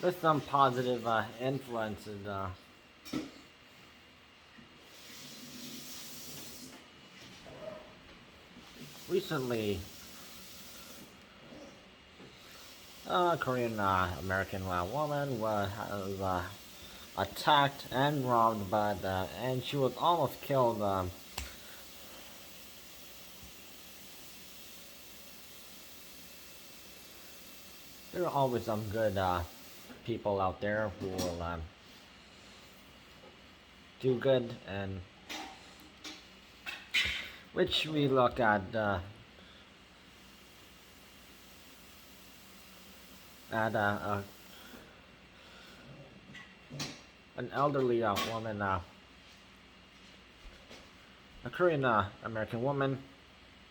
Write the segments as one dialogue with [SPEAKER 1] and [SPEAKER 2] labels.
[SPEAKER 1] with some positive influences. Recently, a Korean American woman was attacked and robbed, and she was almost killed. There are always some good people out there who will do good, and which we look at an elderly woman, a Korean American woman,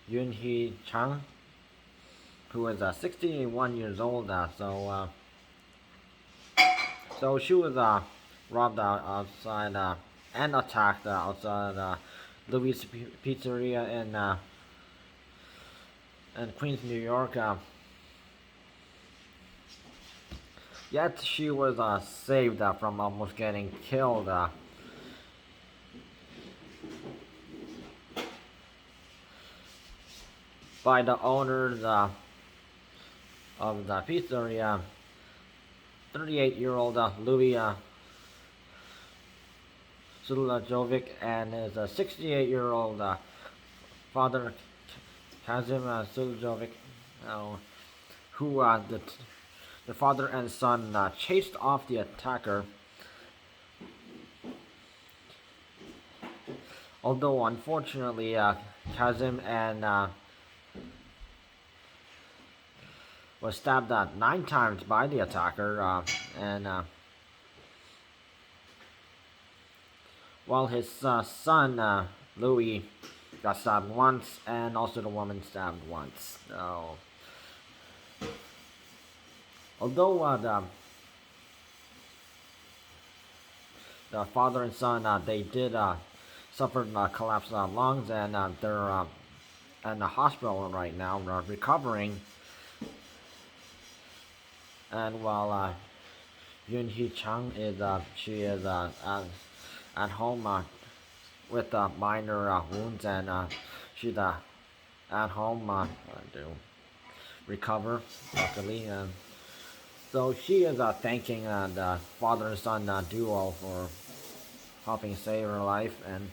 [SPEAKER 1] Eun Hee Chang, who was 61 years old. So she was robbed outside and attacked outside Louie pizzeria in Queens, New York. Yet she was saved from almost getting killed. By the owners of the pizzeria, 38-year-old Louie Suljovic and his 68-year-old father Cazim Suljovic, who the father and son chased off the attacker. Although unfortunately, Cazim and was stabbed 9 times by the attacker, and while his son Louie got stabbed once, and also the woman stabbed once. So, although the father and son they did suffer collapsed lungs, and they're in the hospital right now, recovering. And while Eun Hee Chang she is at home with minor wounds, and she's at home to recover, luckily. So she is thanking the father and son duo for helping save her life. And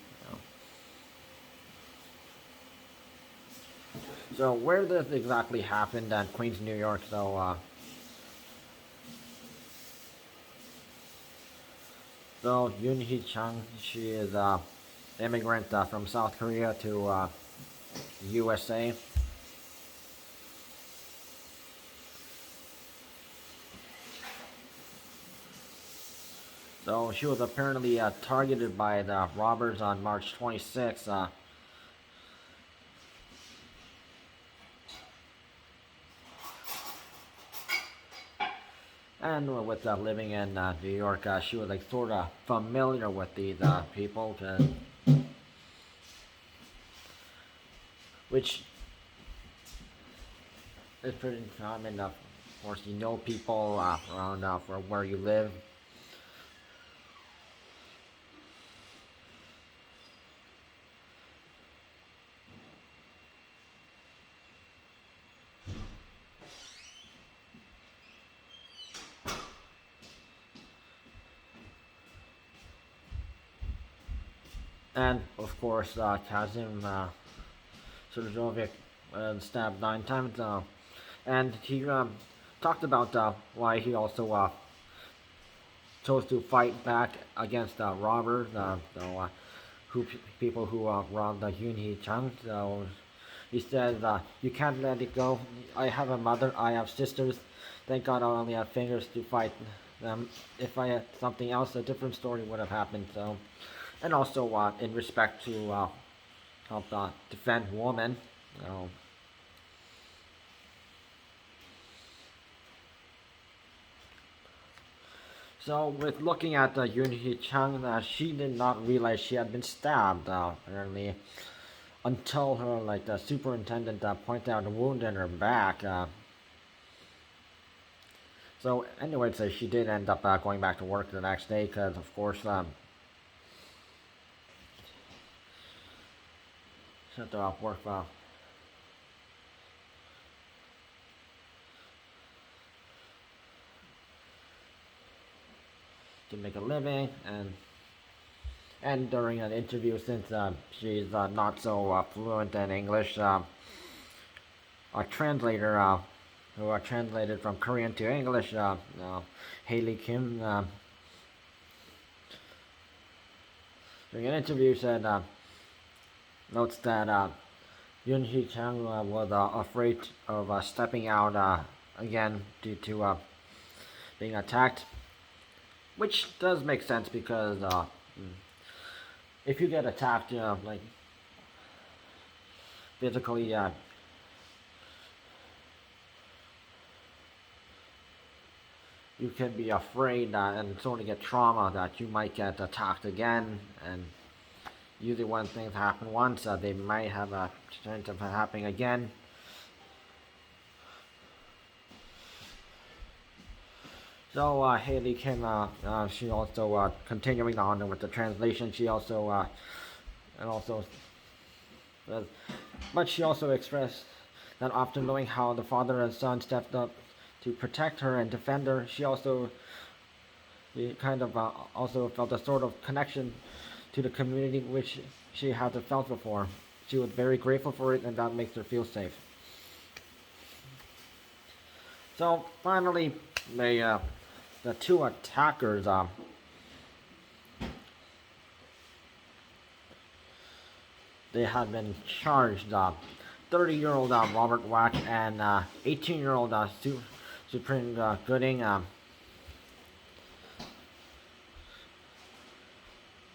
[SPEAKER 1] so where this exactly happened at Queens, New York. So Eun Hee Chang, she is an immigrant from South Korea to USA. So she was apparently targeted by the robbers on March 26th. And with living in New York, she was like sort of familiar with these people, which is pretty common. Of course, you know people around for where you live. And of course, Cazim Suljovic stabbed 9 times, and he talked about why he also chose to fight back against robbers, people who robbed Eun Hee Chang. So he said, "You can't let it go. I have a mother. I have sisters. Thank God I only have fingers to fight them. If I had something else, a different story would have happened." So, and also in respect to help defend women. So with looking at Eun Hee Chang, she did not realize she had been stabbed, apparently, until the superintendent pointed out a wound in her back. So anyway, so she did end up going back to work the next day because, of course, she had to work to make a living, and during an interview, since she's not so fluent in English, a translator who translated from Korean to English, Haley Kim, during an interview said, notes that Eun Hee Chang was afraid of stepping out again due to being attacked, which does make sense because if you get attacked, like physically, you can be afraid and sort of get trauma that you might get attacked again. And usually when things happen once, they might have a chance of happening again. So Haley Kim, she also continuing on with the translation. She also but she also expressed that after knowing how the father and son stepped up to protect her and defend her, she also kind of also felt a sort of connection to the community which she hadn't felt before. She was very grateful for it, and that makes her feel safe. So finally, the two attackers they had been charged. 30-year-old Robert Wack and 18-year-old Supreme Gooding.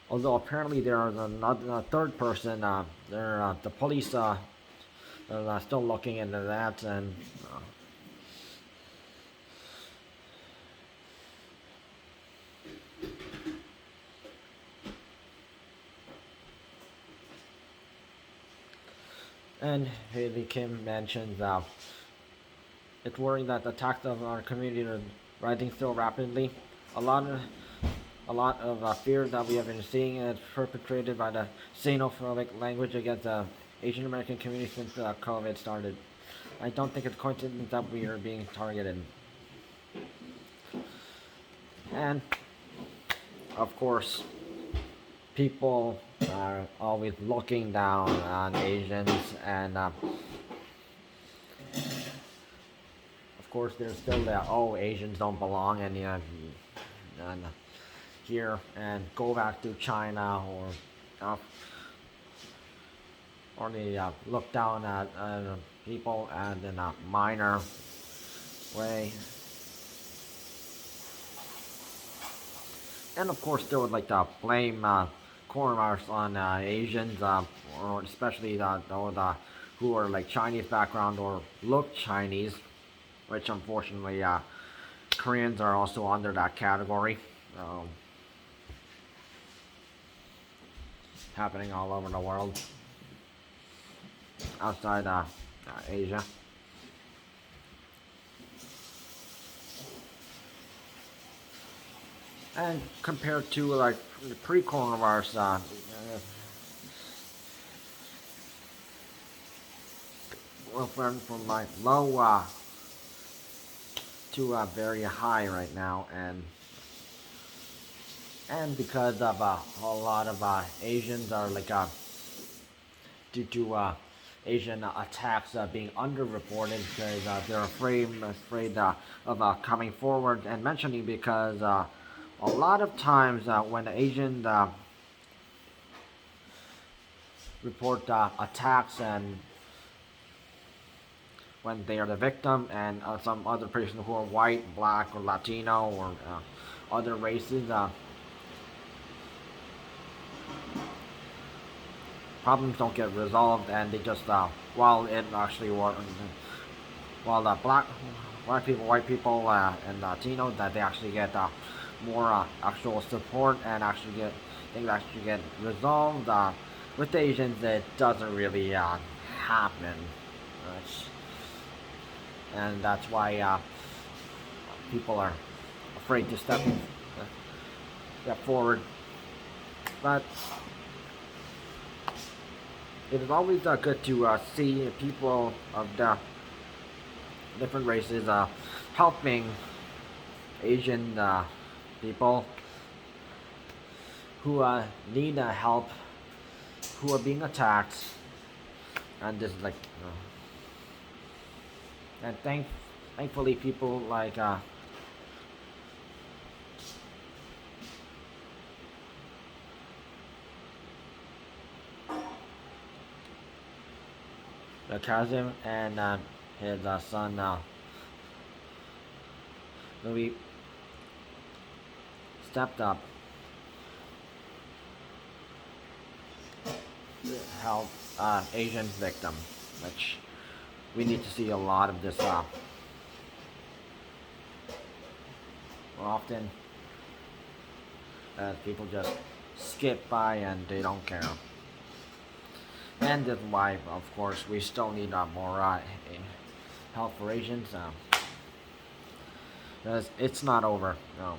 [SPEAKER 1] Although apparently there is another third person, the police are still looking into that, and Haley Kim mentions it's worrying that the attacks of our community are rising so rapidly. A lot of fear that we have been seeing is perpetrated by the xenophobic language against the Asian American community since COVID started. I don't think it's coincidence that we are being targeted. And of course, people are always looking down on Asians, and of course there's still that Asians don't belong and here, and go back to China, or they look down at people and in a minor way. And of course they would like to blame coronavirus on Asians, or especially those who are like Chinese background or look Chinese, which unfortunately Koreans are also under that category. Happening all over the world outside Asia. And compared to like pre-coronavirus, went from like low to very high right now, and because of a lot of Asians are like due to Asian attacks being underreported, because they're afraid of coming forward and mentioning, because a lot of times when Asians report attacks, and when they are the victim, and some other person who are white, black, or Latino, or other races, problems don't get resolved, and they just while the white people and Latinos, that they actually get more actual support and things actually get resolved. With Asians, it doesn't really happen, and that's why people are afraid to step forward. But it is always good to see people of the different races helping Asian people who need help, who are being attacked, and this is like, and thankfully people like Cazim and his son Louie stepped up to help Asian victim, which we need to see a lot of this. Often people just skip by and they don't care. And that's why, of course, we still need more help for Asians. Because it's not over. No.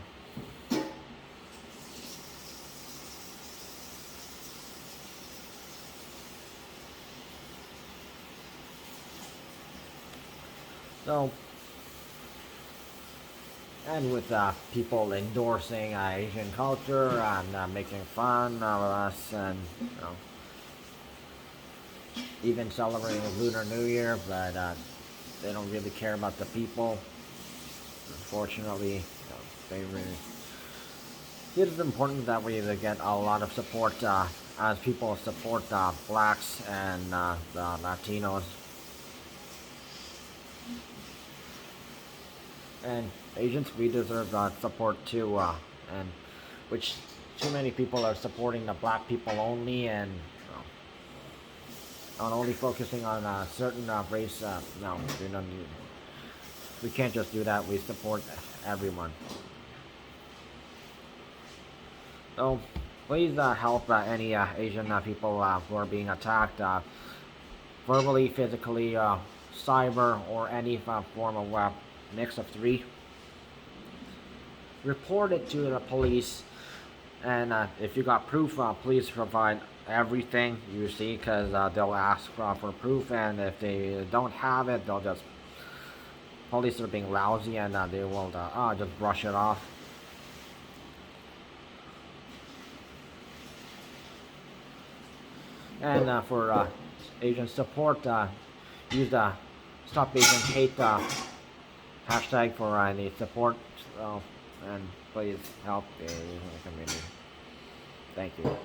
[SPEAKER 1] So, and with people endorsing Asian culture and making fun of us, and even celebrating Lunar New Year, but they don't really care about the people. Unfortunately, they really. It is important that we get a lot of support as people support blacks and the Latinos. And Asians, we deserve support too, and which too many people are supporting the black people only, and on only focusing on a certain race. No, we can't just do that. We support everyone. So please help any Asian people who are being attacked verbally, physically, cyber, or any form of mix of three. Report it to the police, and if you got proof, please provide everything you see, because they'll ask for proof, and if they don't have it, they'll just, police are being lousy, and they will just brush it off. And for Asian support, use the Stop Asian Hate hashtag for any support, and please help the Asian community. Thank you.